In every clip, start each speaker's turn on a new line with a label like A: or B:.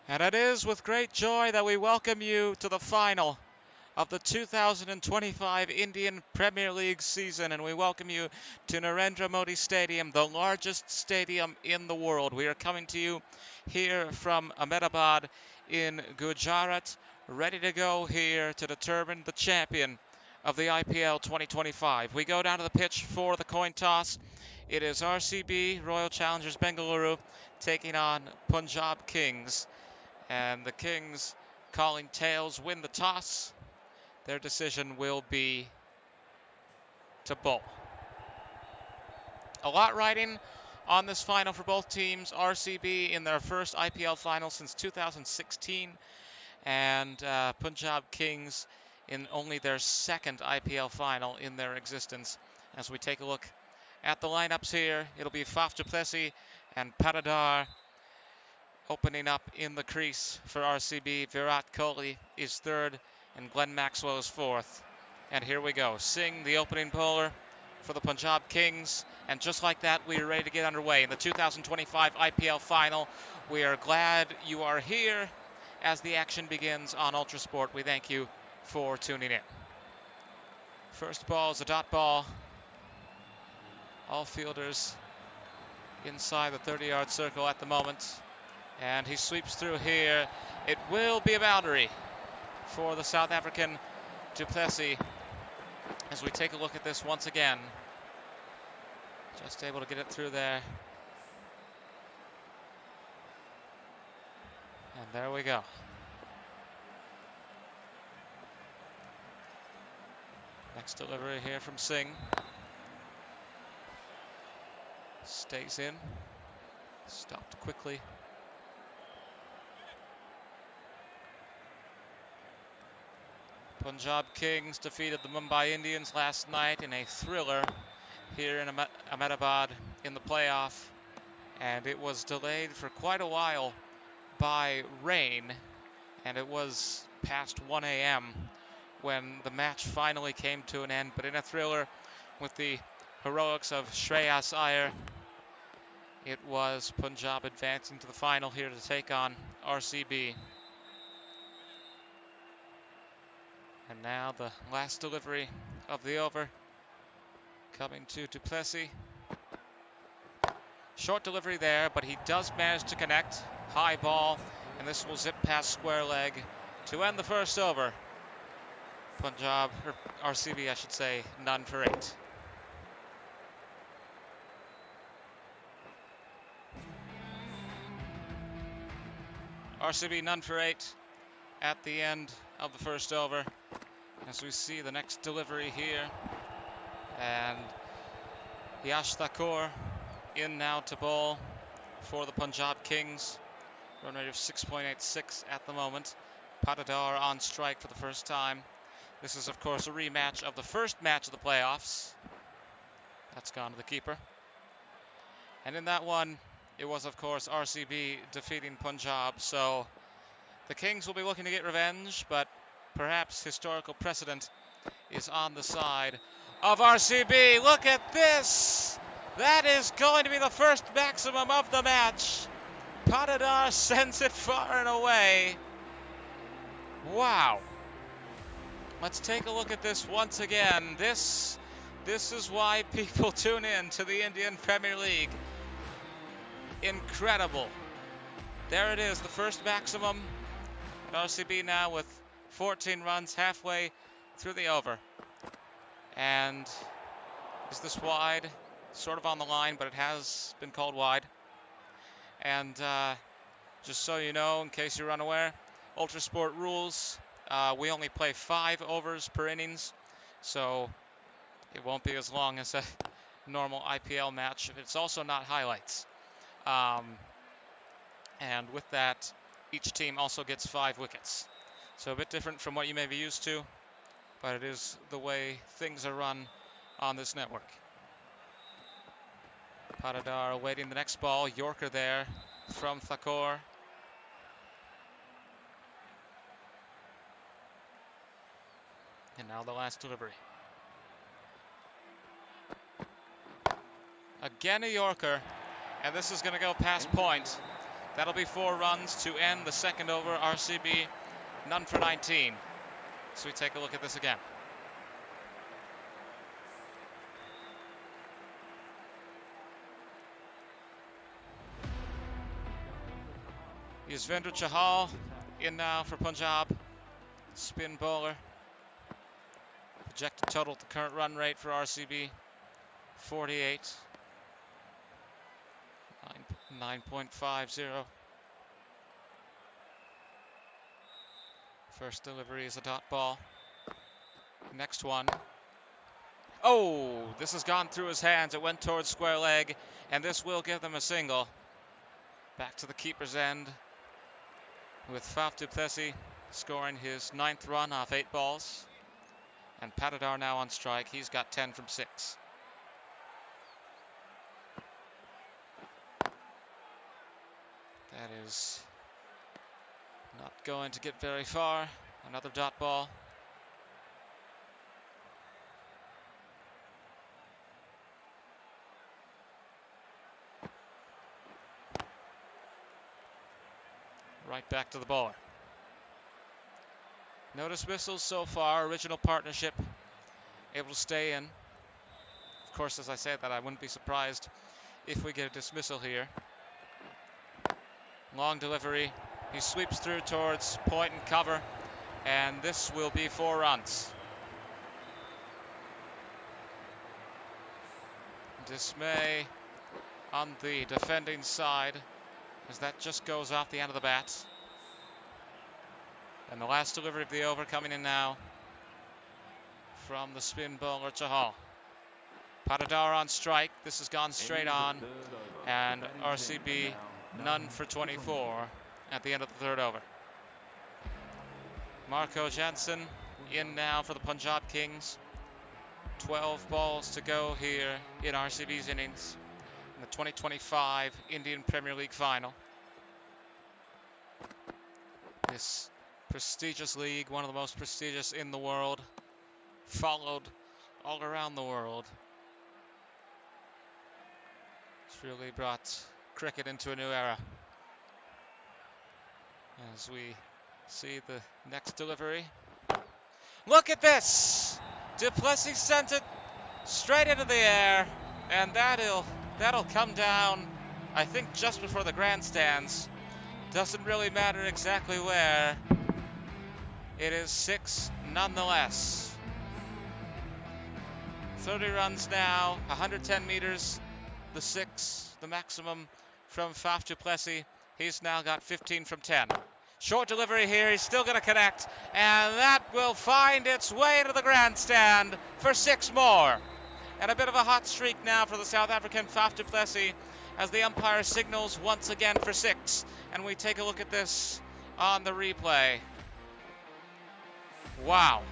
A: And it is with great joy that we welcome you to the final of the 2025 Indian Premier League season, and we welcome you to Narendra Modi Stadium, the largest stadium in the world. We are coming to you here from Ahmedabad in Gujarat, ready to go here to determine the champion of the IPL 2025. We go down to the pitch for the coin toss. It is RCB, Royal Challengers Bengaluru, taking on Punjab Kings. And the Kings, calling tails, win the toss. Their decision will be to bowl. A lot riding on this final for both teams. RCB in their first IPL final since 2016, and Punjab Kings in only their second IPL final in their existence. As we take a look at the lineups here, it'll be Faf du Plessis and Patidar opening up in the crease for RCB. Virat Kohli is third, and Glenn Maxwell is fourth. And here we go. Singh, the opening bowler for the Punjab Kings. And just like that, we are ready to get underway in the 2025 IPL final. We are glad you are here as the action begins on Ultrasport. We thank you for tuning in. First ball is a dot ball. All fielders inside the 30-yard circle at the moment. And he sweeps through here. It will be a boundary for the South African du Plessis as we take a look at this once again. Just able to get it through there. And there we go. Next delivery here from Singh. Stays in. Stopped quickly. Punjab Kings defeated the Mumbai Indians last night in a thriller here in Ahmedabad in the playoff, and it was delayed for quite a while by rain, and it was past 1 a.m. when the match finally came to an end. But in a thriller with the heroics of Shreyas Iyer, it was Punjab advancing to the final here to take on RCB. And now the last delivery of the over coming to du Plessis. Short delivery there, but he does manage to connect. High ball, and this will zip past square leg to end the first over. Punjab, or RCB I should say, none for 8. RCB none for 8 at the end of the first over. As we see the next delivery here. And Yash Thakur in now to bowl for the Punjab Kings. Run rate of 6.86 at the moment. Patidar on strike for the first time. This is, of course, a rematch of the first match of the playoffs. That's gone to the keeper. And in that one, it was, of course, RCB defeating Punjab. So the Kings will be looking to get revenge, but perhaps historical precedent is on the side of RCB. Look at this! That is going to be the first maximum of the match. Patidar sends it far and away. Wow. Let's take a look at this once again. This is why people tune in to the Indian Premier League. Incredible. There it is, the first maximum. And RCB now with 14 runs halfway through the over. And is this wide? Sort of on the line, but it has been called wide. And just so you know, in case you're unaware, Ultrasport rules, we only play 5 overs per innings, so it won't be as long as a normal IPL match. It's also not highlights. And with that, each team also gets 5 wickets. So a bit different from what you may be used to, but it is the way things are run on this network. Patidar awaiting the next ball. Yorker there from Thakur. And now the last delivery. Again a Yorker, and this is going to go past point. That'll be 4 runs to end the second over. RCB, none for 19. So we take a look at this again. Yuzvendra Chahal in now for Punjab. Spin bowler. Projected total at the current run rate for RCB, 48. 9.50. First delivery is a dot ball. Next one. Oh, this has gone through his hands. It went towards square leg, and this will give them a single. Back to the keeper's end with Faf du Plessis scoring his 9th run off 8 balls. And Patidar now on strike. He's got 10 from 6. That is not going to get very far. Another dot ball. Right back to the bowler. No dismissals so far. Original partnership able to stay in. Of course, as I said that, I wouldn't be surprised if we get a dismissal here. Long delivery. He sweeps through towards point and cover, and this will be 4 runs. Dismay on the defending side as that just goes off the end of the bat. And the last delivery of the over coming in now from the spin bowler Chahal. Patidar on strike. This has gone straight on, and RCB none for 24 at the end of the 3rd over. Marco Jansen in now for the Punjab Kings. 12 balls to go here in RCB's innings in the 2025 Indian Premier League final. This prestigious league, one of the most prestigious in the world, followed all around the world. It's really brought cricket into a new era. As we see the next delivery. Look at this! Du Plessis sent it straight into the air, and that'll come down, I think, just before the grandstands. Doesn't really matter exactly where. It is 6 nonetheless. 30 runs now, 110 meters, the 6, the maximum from Faf du Plessis. He's now got 15 from 10. Short delivery here, he's still going to connect, and that will find its way to the grandstand for 6 more. And a bit of a hot streak now for the South African Faf du Plessis as the umpire signals once again for 6. And we take a look at this on the replay. Wow.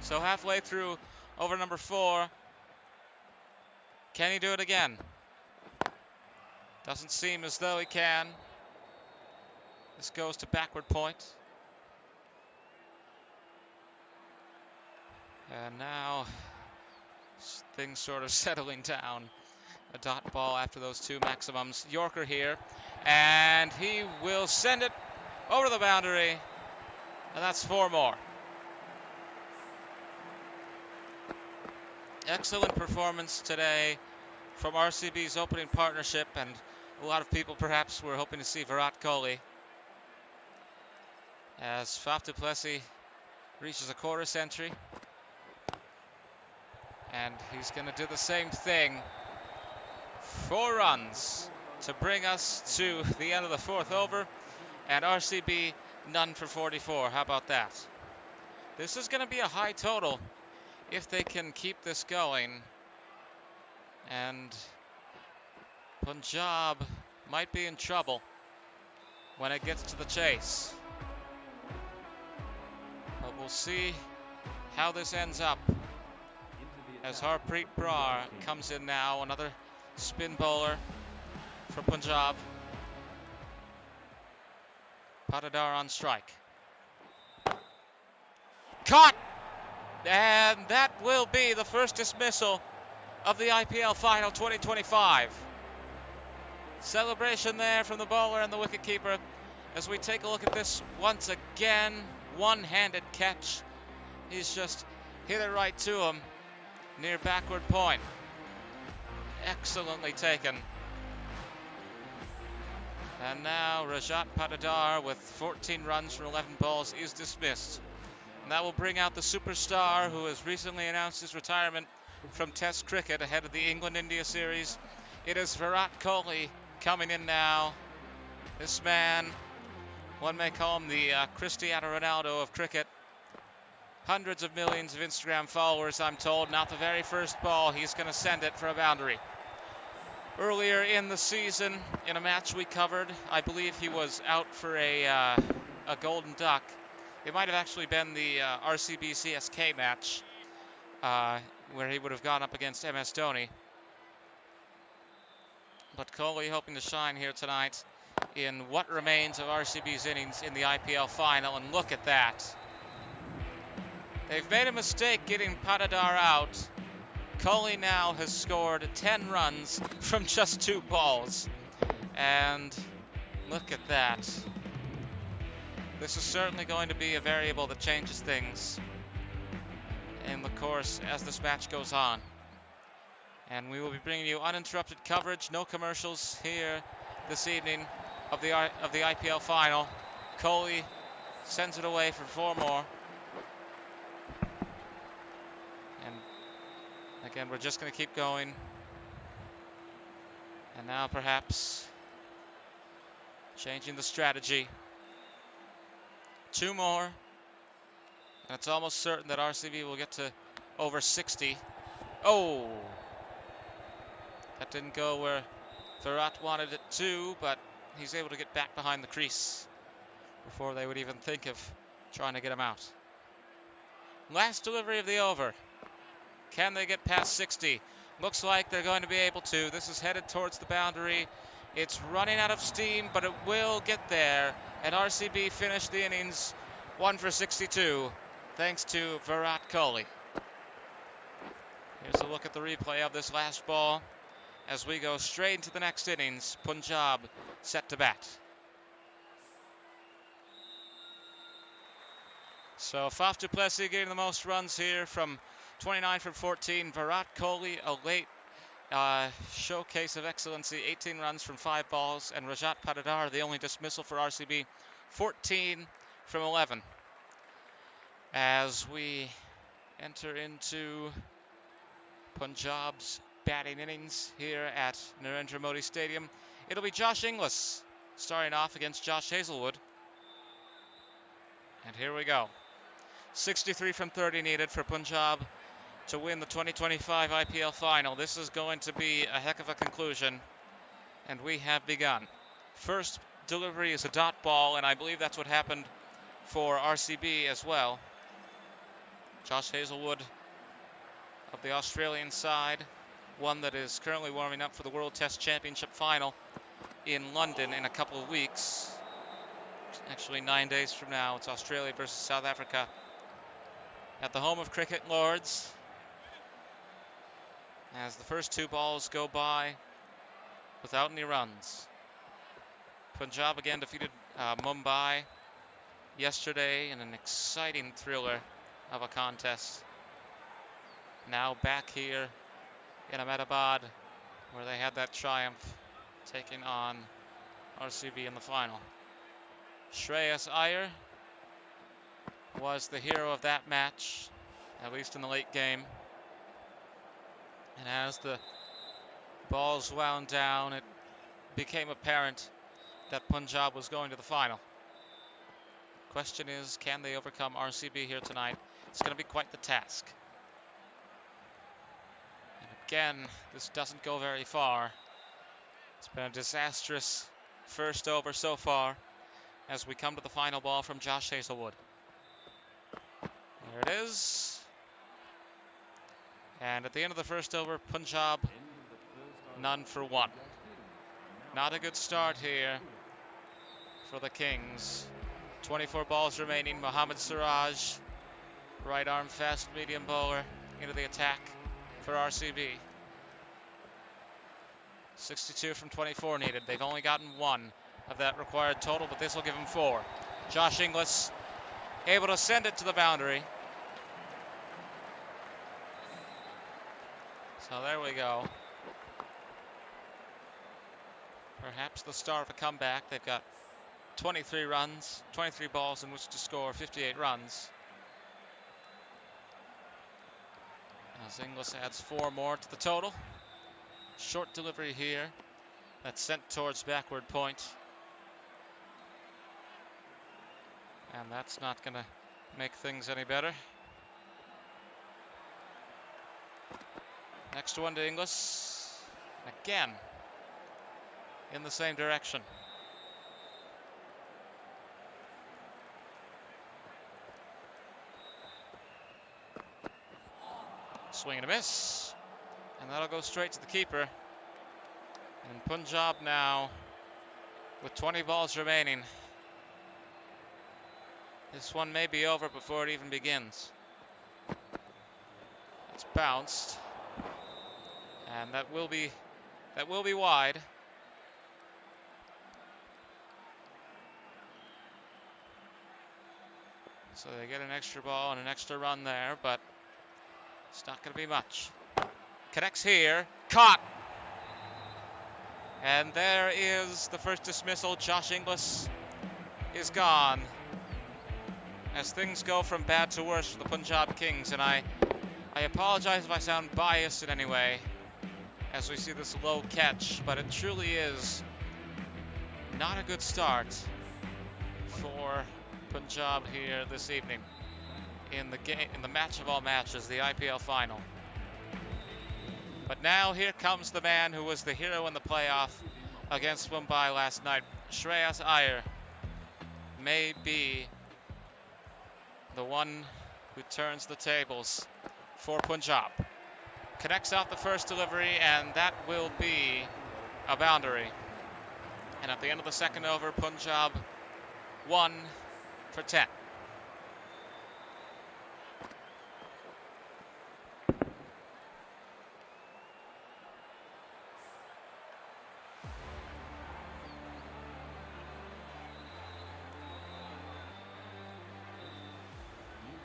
A: So halfway through over number 4. Can he do it again? Doesn't seem as though he can. This goes to backward point. And now things sort of settling down. A dot ball after those 2 maximums. Yorker here, and he will send it over the boundary, and that's 4 more. Excellent performance today from RCB's opening partnership, and a lot of people perhaps were hoping to see Virat Kohli. As Faf du Plessis reaches a quarter century, and he's going to do the same thing. 4 runs to bring us to the end of the 4th over, and RCB none for 44. How about that? This is going to be a high total if they can keep this going, and Punjab might be in trouble when it gets to the chase. But we'll see how this ends up as Harpreet Brar comes in now, another spin bowler for Punjab. Patidar on strike. Caught! And that will be the first dismissal of the IPL Final 2025. Celebration there from the bowler and the wicketkeeper as we take a look at this once again. One-handed catch. He's just hit it right to him near backward point. Excellently taken. And now Rajat Patidar with 14 runs from 11 balls is dismissed. And that will bring out the superstar who has recently announced his retirement from Test cricket ahead of the England-India series. It is Virat Kohli coming in now. This man, one may call him the Cristiano Ronaldo of cricket. Hundreds of millions of Instagram followers, I'm told. Not the very first ball, he's going to send it for a boundary. Earlier in the season, in a match we covered, I believe he was out for a golden duck. It might have actually been the RCB CSK match where he would have gone up against MS Dhoni. But Kohli hoping to shine here tonight in what remains of RCB's innings in the IPL final. And look at that. They've made a mistake getting Patidar out. Kohli now has scored 10 runs from just 2 balls. And look at that. This is certainly going to be a variable that changes things in the course as this match goes on. And we will be bringing you uninterrupted coverage, no commercials here this evening of the IPL final. Kohli sends it away for 4 more. And again, we're just going to keep going. And now perhaps changing the strategy. 2 more. And it's almost certain that RCB will get to over 60. Oh! That didn't go where Virat wanted it to, but he's able to get back behind the crease before they would even think of trying to get him out. Last delivery of the over. Can they get past 60? Looks like they're going to be able to. This is headed towards the boundary. It's running out of steam, but it will get there. And RCB finished the innings 1 for 62, thanks to Virat Kohli. Here's a look at the replay of this last ball as we go straight into the next innings. Punjab set to bat. So Faf du Plessis getting the most runs here from 29 from 14. Virat Kohli, a late showcase of excellency, 18 runs from 5 balls. And Rajat Patidar, the only dismissal for RCB, 14 from 11. As we enter into Punjab's batting innings here at Narendra Modi Stadium, it'll be Josh Inglis starting off against Josh Hazlewood. And here we go. 63 from 30 needed for Punjab to win the 2025 IPL final. This is going to be a heck of a conclusion, and we have begun. First delivery is a dot ball, and I believe that's what happened for RCB as well. Josh Hazlewood of the Australian side, one that is currently warming up for the World Test Championship final in London in a couple of weeks. Actually, 9 days from now, it's Australia versus South Africa at the home of Cricket Lords. As the first 2 balls go by without any runs. Punjab again defeated Mumbai yesterday in an exciting thriller of a contest. Now back here in Ahmedabad, where they had that triumph, taking on RCB in the final. Shreyas Iyer was the hero of that match, at least in the late game. And as the balls wound down, it became apparent that Punjab was going to the final. Question is, can they overcome RCB here tonight? It's going to be quite the task. And again, this doesn't go very far. It's been a disastrous first over so far as we come to the final ball from Josh Hazlewood. There it is. And at the end of the first over, Punjab none for 1. Not a good start here for the Kings. 24 balls remaining. Mohammad Siraj, right arm fast medium bowler, into the attack for RCB. 62 from 24 needed. They've only gotten 1 of that required total, but this will give them 4. Josh Inglis able to send it to the boundary. So there we go. Perhaps the start of a comeback. They've got 23 runs, 23 balls in which to score 58 runs. As Inglis adds 4 more to the total. Short delivery here. That's sent towards backward point. And that's not going to make things any better. Next one to Inglis. Again, in the same direction. Swing and a miss. And that'll go straight to the keeper. And Punjab now with 20 balls remaining. This one may be over before it even begins. It's bounced. And that will be wide. So they get an extra ball and an extra run there, but it's not going to be much. Connects here. Caught. And there is the first dismissal. Josh Inglis is gone. As things go from bad to worse for the Punjab Kings, and I apologize if I sound biased in any way as we see this low catch, but it truly is not a good start for Punjab here this evening in the match of all matches, the IPL final. But now here comes the man who was the hero in the playoff against Mumbai last night. Shreyas Iyer may be the one who turns the tables for Punjab. Connects out the first delivery, and that will be a boundary. And at the end of the second over, Punjab 1 for 10.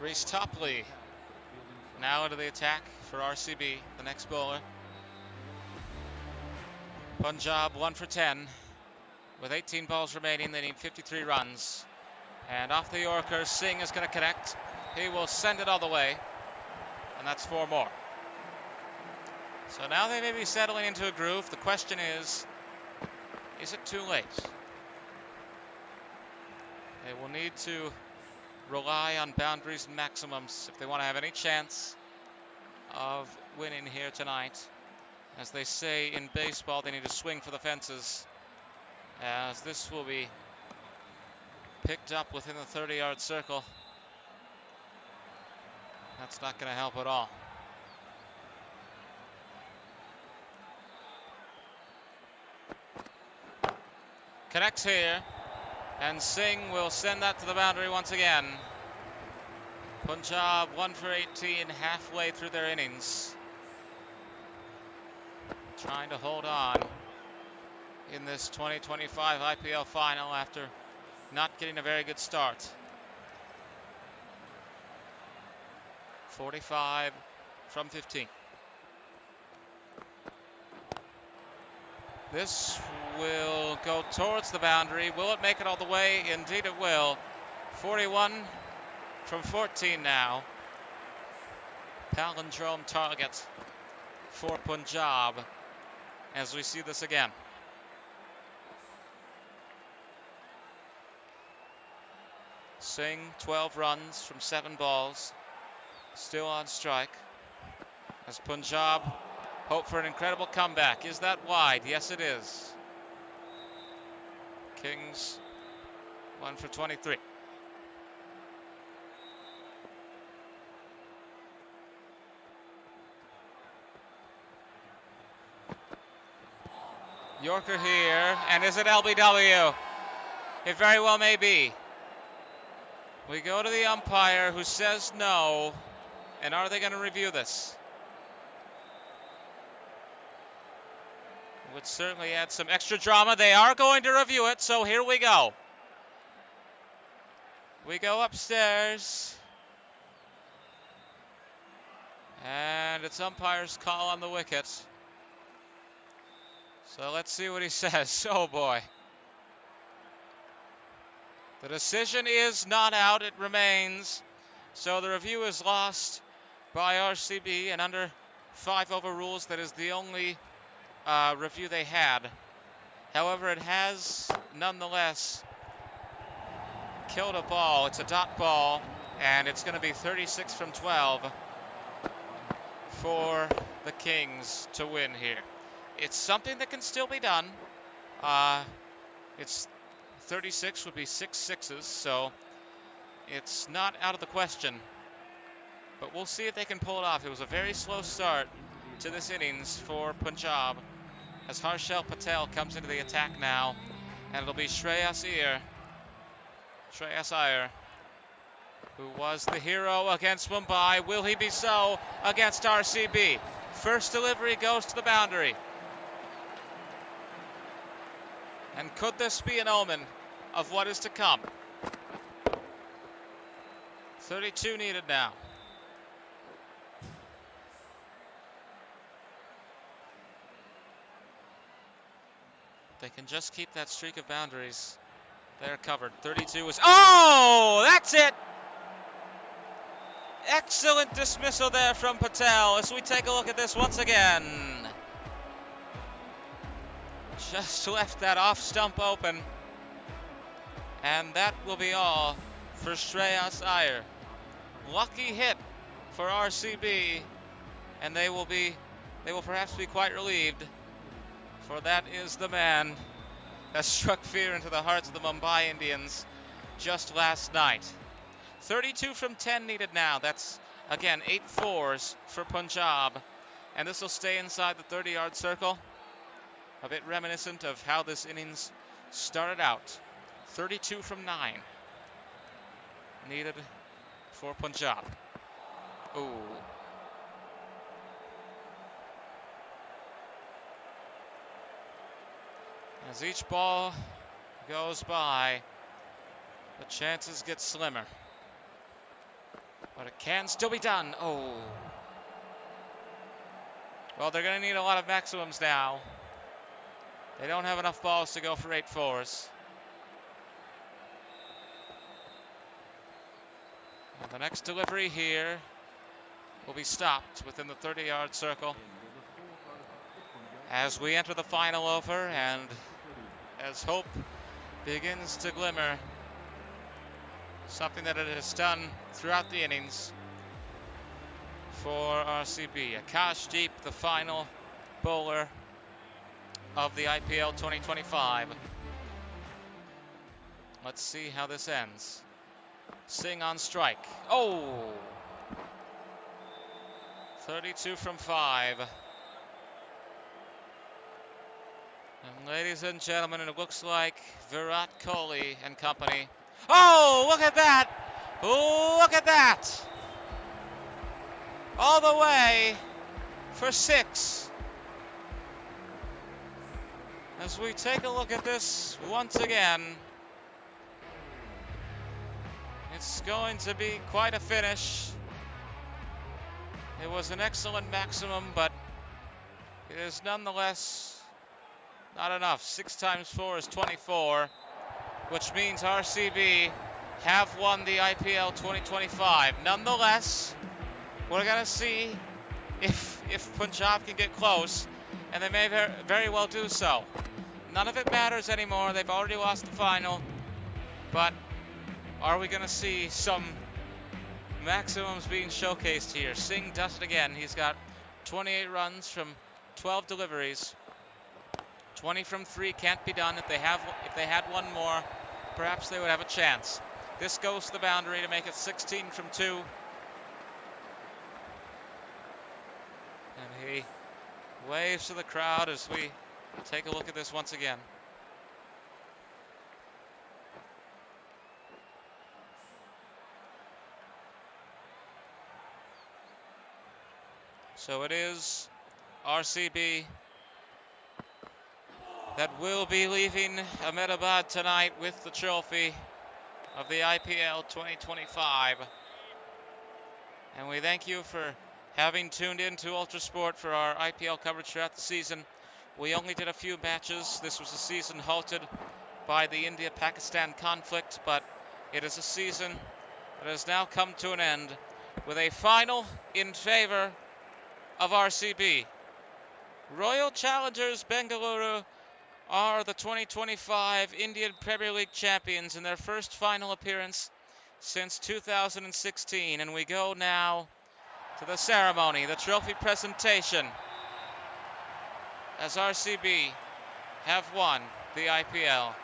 A: Reese Topley now into the attack for RCB, the next bowler. Punjab 1 for 10. With 18 balls remaining, they need 53 runs. And off the Yorker, Singh is going to connect. He will send it all the way. And that's 4 more. So now they may be settling into a groove. The question is it too late? They will need to rely on boundaries and maximums if they want to have any chance of winning here tonight. As they say in baseball, they need to swing for the fences, as this will be picked up within the 30-yard circle. That's not going to help at all. Connects here. And Singh will send that to the boundary once again. Punjab 1 for 18, halfway through their innings. Trying to hold on in this 2025 IPL final after not getting a very good start. 45 from 15. This will go towards the boundary. Will it make it all the way? Indeed it will. 41 from 14 now. Palindrome target for Punjab as we see this again. Singh, 12 runs from 7 balls. Still on strike. As Punjab hope for an incredible comeback. Is that wide? Yes, it is. Kings 1 for 23. Yorker here, and is it LBW? It very well may be. We go to the umpire who says no, and are they going to review this? Would certainly add some extra drama. They are going to review it, so here we go. We go upstairs. And it's umpire's call on the wicket. So let's see what he says. Oh boy. The decision is not out, it remains. So the review is lost by RCB, and under 5 over rules, that is the only review they had. However, it has nonetheless killed a ball. It's a dot ball, and it's going to be 36 from 12 for the Kings to win here. It's something that can still be done. It's 36 would be 6 sixes, so it's not out of the question. But we'll see if they can pull it off. It was a very slow start to this innings for Punjab as Harshal Patel comes into the attack now, and it'll be Shreyas Iyer, who was the hero against Mumbai. Will he be so against RCB? First delivery goes to the boundary. And could this be an omen of what is to come? 32 needed now. They can just keep that streak of boundaries. They're covered. 32 is... Oh! That's it! Excellent dismissal there from Patel as we take a look at this once again. Just left that off stump open. And that will be all for Shreyas Iyer. Lucky hit for RCB, and they will perhaps be quite relieved, for that is the man that struck fear into the hearts of the Mumbai Indians just last night. 32 from 10 needed now. That's, again, 8 fours for Punjab, and this will stay inside the 30-yard circle. A bit reminiscent of how this innings started out. 32 from 9 needed for Punjab. Ooh. As each ball goes by, the chances get slimmer. But it can still be done. Oh. Well, they're going to need a lot of maximums now. They don't have enough balls to go for 8 fours. And the next delivery here will be stopped within the 30-yard circle as we enter the final over, and as hope begins to glimmer, something that it has done throughout the innings for RCB. Akashdeep, the final bowler of the IPL 2025. Let's see how this ends. Singh on strike. Oh! 32 from 5. And ladies and gentlemen, it looks like Virat, Kohli and company. Oh, look at that! Look at that! All the way for 6. As we take a look at this once again, it's going to be quite a finish. It was an excellent maximum, but it is nonetheless not enough. 6 times 4 is 24, which means RCB have won the IPL 2025. Nonetheless, we're going to see if Punjab can get close, and they may very well do so. None of it matters anymore. They've already lost the final, but are we going to see some maximums being showcased here? Singh does it again. He's got 28 runs from 12 deliveries. 20 from 3 can't be done. If they had one more, perhaps they would have a chance. This goes to the boundary to make it 16 from 2. And he waves to the crowd as we take a look at this once again. So it is RCB that will be leaving Ahmedabad tonight with the trophy of the IPL 2025. And we thank you for having tuned in to Ultrasport for our IPL coverage throughout the season. We only did a few matches. This was a season halted by the India-Pakistan conflict, but it is a season that has now come to an end with a final in favor of RCB. Royal Challengers Bengaluru are the 2025 Indian Premier League champions in their first final appearance since 2016. And we go now to the ceremony, the trophy presentation, as RCB have won the IPL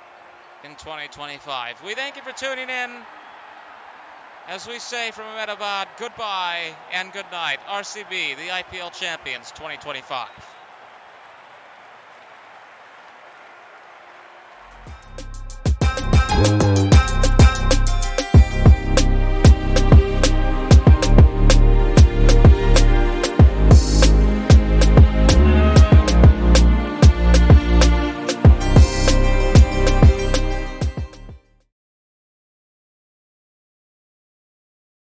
A: in 2025. We thank you for tuning in. As we say from Ahmedabad, goodbye and good night. RCB, the IPL champions 2025.